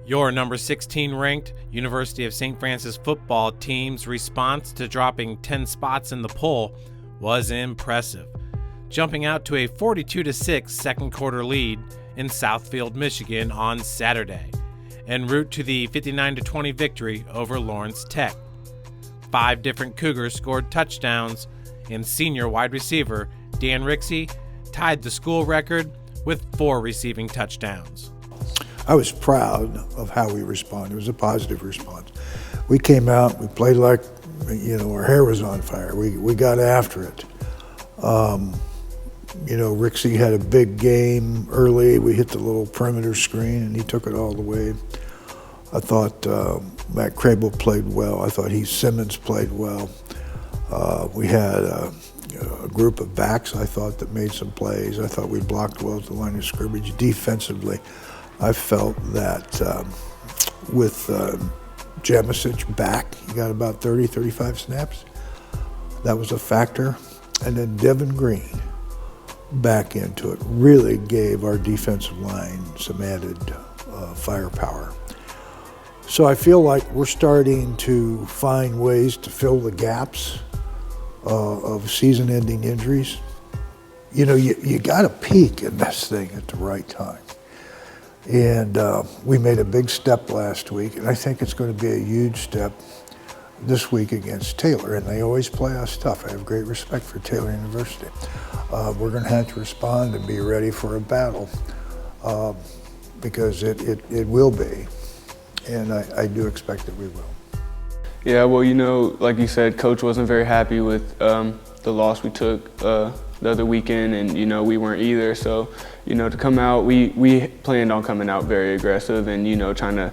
Your number 16 ranked University of St. Francis football team's response to dropping 10 spots in the poll was impressive, jumping out to a 42-6 second quarter lead in Southfield, Michigan on Saturday, en route to the 59-20 victory over Lawrence Tech. 5 different Cougars scored touchdowns, and senior wide receiver Dan Ricksy tied the school record with 4 receiving touchdowns. I was proud of how we responded. It was a positive response. We came out, we played like, our hair was on fire. We got after it. Ricksy had a big game early. We hit the little perimeter screen and he took it all the way. I thought Matt Crable played well. I thought Heath Simmons played well. We had a group of backs, I thought, that made some plays. I thought we blocked well at the line of scrimmage. Defensively, I felt that with Jefferson H.S back, he got about 30, 35 snaps. That was a factor. And then Devin Green back into it really gave our defensive line some added firepower. So I feel like we're starting to find ways to fill the gaps of season-ending injuries. You got to peak in this thing at the right time. And we made a big step last week, and I think it's going to be a huge step this week against Taylor, and they always play us tough. I have great respect for Taylor University. We're going to have to respond and be ready for a battle because it will be, and I do expect that we will. Yeah, well, like you said, Coach wasn't very happy with the loss we took the other weekend, and we weren't either. So, to come out, we planned on coming out very aggressive and trying to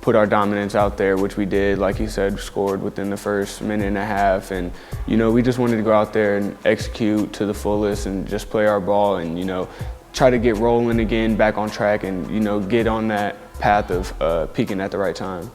put our dominance out there, which we did. Like you said, scored within the first minute and a half, and we just wanted to go out there and execute to the fullest and just play our ball and try to get rolling again, back on track, and get on that path of peaking at the right time.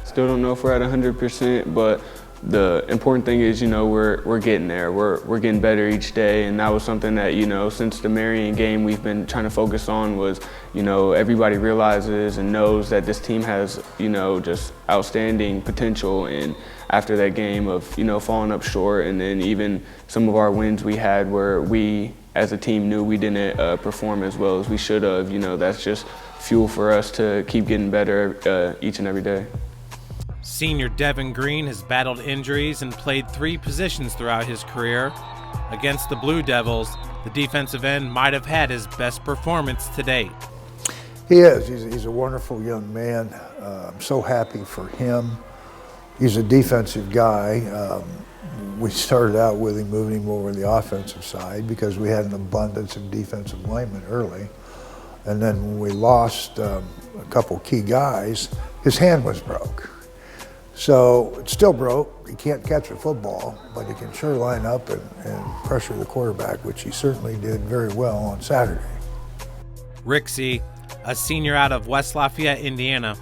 Still don't know if we're at 100%, but the important thing is, we're getting there. We're getting better each day, and that was something that, since the Marion game we've been trying to focus on was, everybody realizes and knows that this team has, just outstanding potential. And after that game of, falling up short, and then even some of our wins we had where we, as a team, knew we didn't perform as well as we should have, that's just fuel for us to keep getting better each and every day. Senior Devin Green has battled injuries and played 3 positions throughout his career. Against the Blue Devils, the defensive end might have had his best performance to date. He is. He's a wonderful young man. I'm so happy for him. He's a defensive guy. We started out with him, moving him over to the offensive side because we had an abundance of defensive linemen early. And then when we lost a couple key guys, his hand was broke. So it's still broke. He can't catch a football, but he can sure line up and pressure the quarterback, which he certainly did very well on Saturday. Ricksy, a senior out of West Lafayette, Indiana,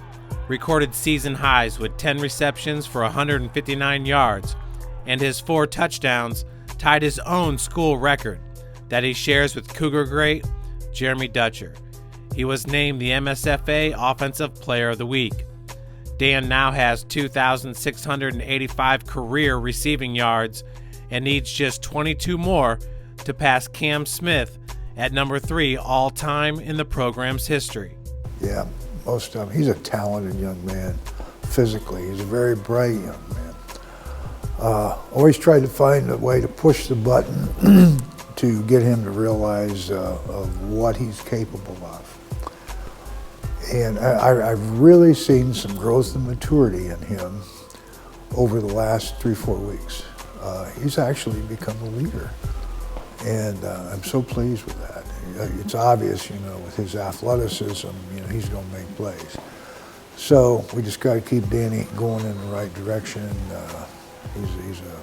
recorded season highs with 10 receptions for 159 yards, and his 4 touchdowns tied his own school record that he shares with Cougar great Jeremy Dutcher. He was named the MSFA Offensive Player of the Week. Dan now has 2,685 career receiving yards and needs just 22 more to pass Cam Smith at number 3 all-time in the program's history. Yeah, most of him. He's a talented young man physically. He's a very bright young man. Always tried to find a way to push the button to get him to realize of what he's capable of. And I've really seen some growth and maturity in him over the last 3-4 weeks. He's actually become a leader, and I'm so pleased with that. It's obvious, with his athleticism, he's going to make plays. So we just got to keep Danny going in the right direction. He's a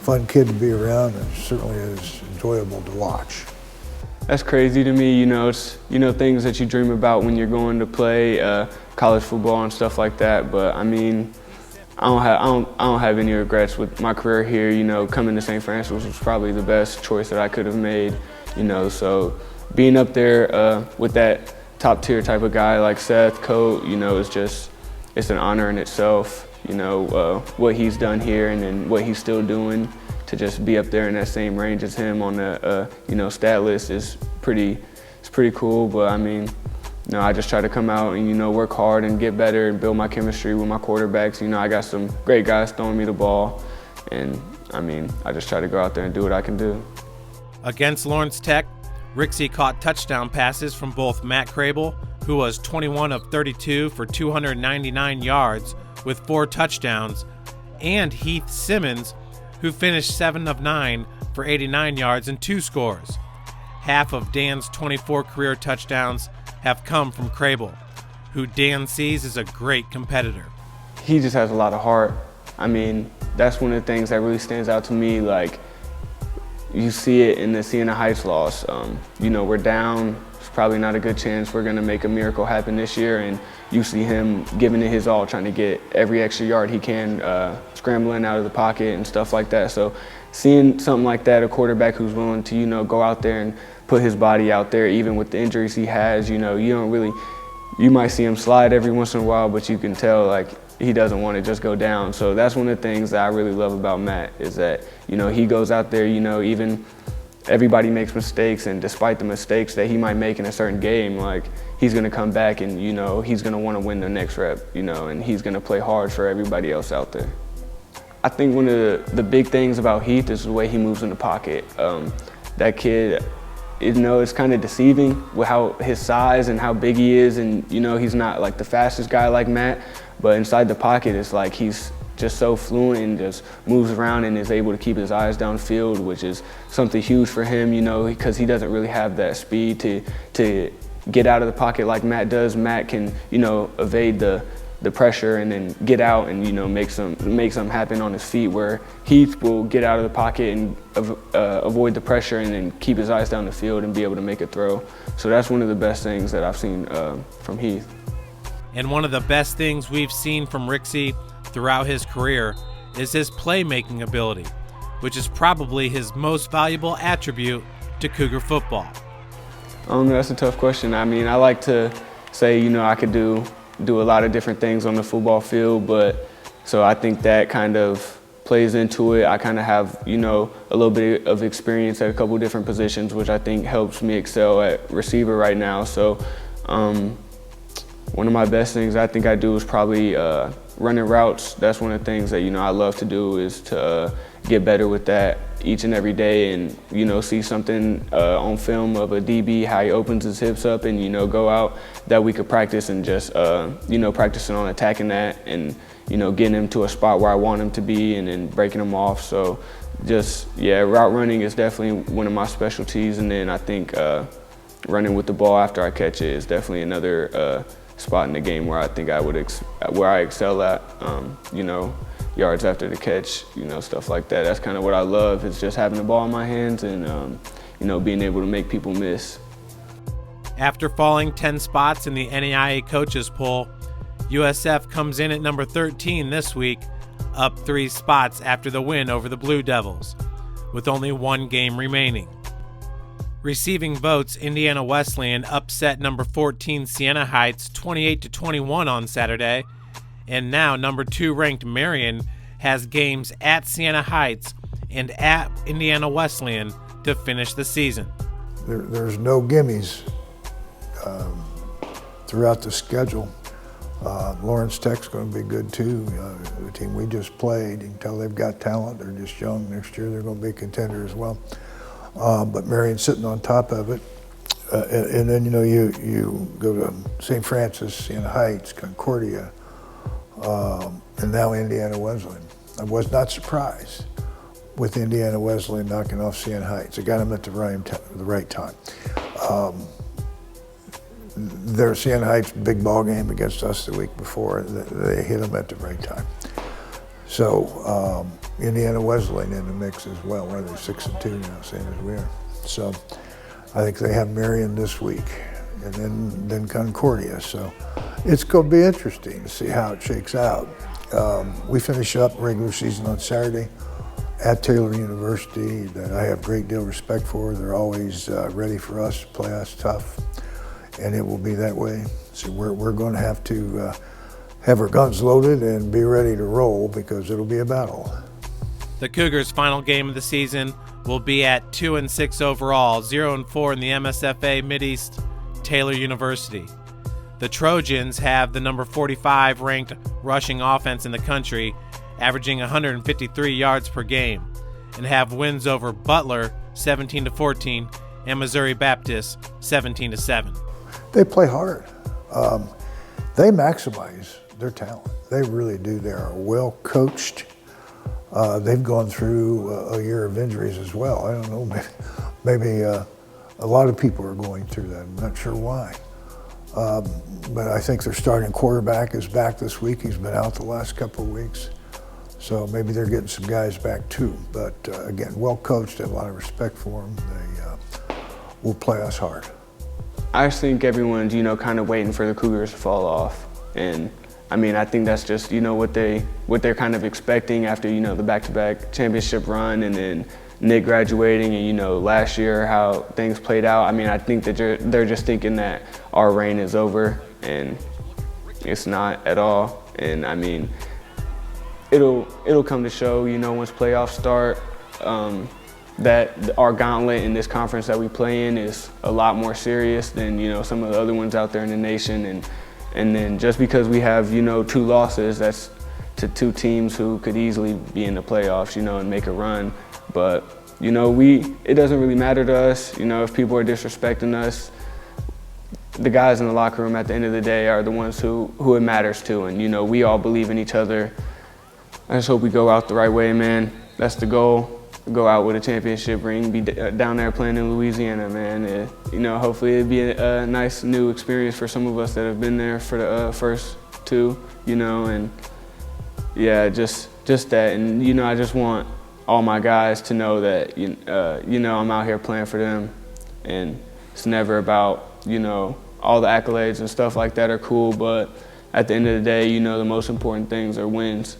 fun kid to be around, and certainly is enjoyable to watch. That's crazy to me, it's things that you dream about when you're going to play college football and stuff like that. But I mean, I don't have any regrets with my career here. Coming to St. Francis was probably the best choice that I could have made. So being up there with that top tier type of guy like Seth Coate, you know, it's an honor in itself, you know, what he's done here and then what he's still doing. To just be up there in that same range as him on the you know, stat list is pretty cool. But I mean, you know, I just try to come out and, you know, work hard and get better and build my chemistry with my quarterbacks. You know, I got some great guys throwing me the ball, and I mean, I just try to go out there and do what I can do. Against Lawrence Tech, Ricksy caught touchdown passes from both Matt Crable, who was 21 of 32 for 299 yards with 4 touchdowns, and Heath Simmons, who finished 7 of 9 for 89 yards and 2 scores. Half of Dan's 24 career touchdowns have come from Crable, who Dan sees as a great competitor. He just has a lot of heart. I mean, that's one of the things that really stands out to me. Like, you see it in the Siena Heights loss. You know, we're down. It's probably not a good chance we're going to make a miracle happen this year, and you see him giving it his all, trying to get every extra yard he can, scrambling out of the pocket and stuff like that. So seeing something like that, a quarterback who's willing to, you know, go out there and put his body out there, even with the injuries he has, you know, you might see him slide every once in a while, but you can tell, like, he doesn't want to just go down. So that's one of the things that I really love about Matt, is that, you know, he goes out there, you know, even everybody makes mistakes, and despite the mistakes that he might make in a certain game, like, he's going to come back and, you know, he's going to want to win the next rep, you know, and he's going to play hard for everybody else out there. I think one of the big things about Heath is the way he moves in the pocket. That kid, you know, it's kind of deceiving with how his size and how big he is, and, you know, he's not like the fastest guy like Matt, but inside the pocket, it's like he's just so fluent and just moves around and is able to keep his eyes downfield, which is something huge for him, you know, because he doesn't really have that speed to get out of the pocket like Matt does. Matt can, you know, evade the pressure and then get out and, you know, make something happen on his feet, where Heath will get out of the pocket and avoid the pressure and then keep his eyes down the field and be able to make a throw. So that's one of the best things that I've seen from Heath. And one of the best things we've seen from Ricksy throughout his career is his playmaking ability, which is probably his most valuable attribute to Cougar football. That's a tough question. I mean, I like to say, you know, I could do a lot of different things on the football field, but so I think that kind of plays into it. I kind of have, you know, a little bit of experience at a couple different positions, which I think helps me excel at receiver right now. So one of my best things I think I do is probably running routes. That's one of the things that, you know, I love to do, is to get better with that each and every day, and, you know, see something on film of a DB, how he opens his hips up, and, you know, go out that we could practice and just, you know, practicing on attacking that and, you know, getting him to a spot where I want him to be and then breaking him off. So just, yeah, route running is definitely one of my specialties, and then I think running with the ball after I catch it is definitely another spot in the game where I think where I excel at, you know, yards after the catch, you know, stuff like that. That's kind of what I love, is just having the ball in my hands and, you know, being able to make people miss. After falling 10 spots in the NAIA coaches poll, USF comes in at number 13 this week, up 3 spots after the win over the Blue Devils, with only 1 game remaining. Receiving votes, Indiana Wesleyan upset number 14 Siena Heights 28-21 on Saturday, and now number 2 ranked Marion has games at Siena Heights and at Indiana Wesleyan to finish the season. There's no gimmies throughout the schedule. Lawrence Tech's going to be good too. The team we just played, you can tell they've got talent. They're just young. Next year they're going to be a contender as well. But Marion's sitting on top of it. And then, you know, you go to St. Francis, Siena Heights, Concordia, and now Indiana Wesleyan. I was not surprised with Indiana Wesleyan knocking off Siena Heights. They got them at the right time. Their Siena Heights big ball game against us the week before, they hit them at the right time. So Indiana Wesleyan in the mix as well. They're 6-2 now, same as we are. So I think they have Marion this week, and then Concordia. So it's going to be interesting to see how it shakes out. We finish up regular season on Saturday at Taylor University, that I have a great deal of respect for. They're always ready for us, to play us tough. and it will be that way. So we're going to have our guns loaded and be ready to roll because it'll be a battle. The Cougars' final game of the season will be at 2-6 overall, 0-4 in the MSFA Mideast Taylor University. The Trojans have the number 45 ranked rushing offense in the country, averaging 153 yards per game, and have wins over Butler 17-14 and Missouri Baptist 17-7. They play hard. They maximize their talent. They really do. They are well coached. They've gone through a year of injuries as well. I don't know, maybe a lot of people are going through that. I'm not sure why. But I think their starting quarterback is back this week. He's been out the last couple of weeks. So maybe they're getting some guys back too. But again, well coached, have a lot of respect for them. They will play us hard. I just think everyone's, kind of waiting for the Cougars to fall off. And I mean, I think that's just, what they're kind of expecting after, the back-to-back championship run and then Nick graduating and, last year how things played out. I mean, I think that they're just thinking that our reign is over, and it's not at all. And I mean, it'll come to show, once playoffs start, that our gauntlet in this conference that we play in is a lot more serious than, some of the other ones out there in the nation. And then just because we have, 2 losses, that's to 2 teams who could easily be in the playoffs, and make a run. But, it doesn't really matter to us, if people are disrespecting us. The guys in the locker room at the end of the day are the ones who it matters to. And, we all believe in each other. I just hope we go out the right way, man. That's the goal. Go out with a championship ring, be down there playing in Louisiana, man. Hopefully it'd be a nice new experience for some of us that have been there for the first 2, and yeah, just that. And, I just want all my guys to know that, I'm out here playing for them, and it's never about, all the accolades and stuff like that are cool, but at the end of the day, the most important things are wins.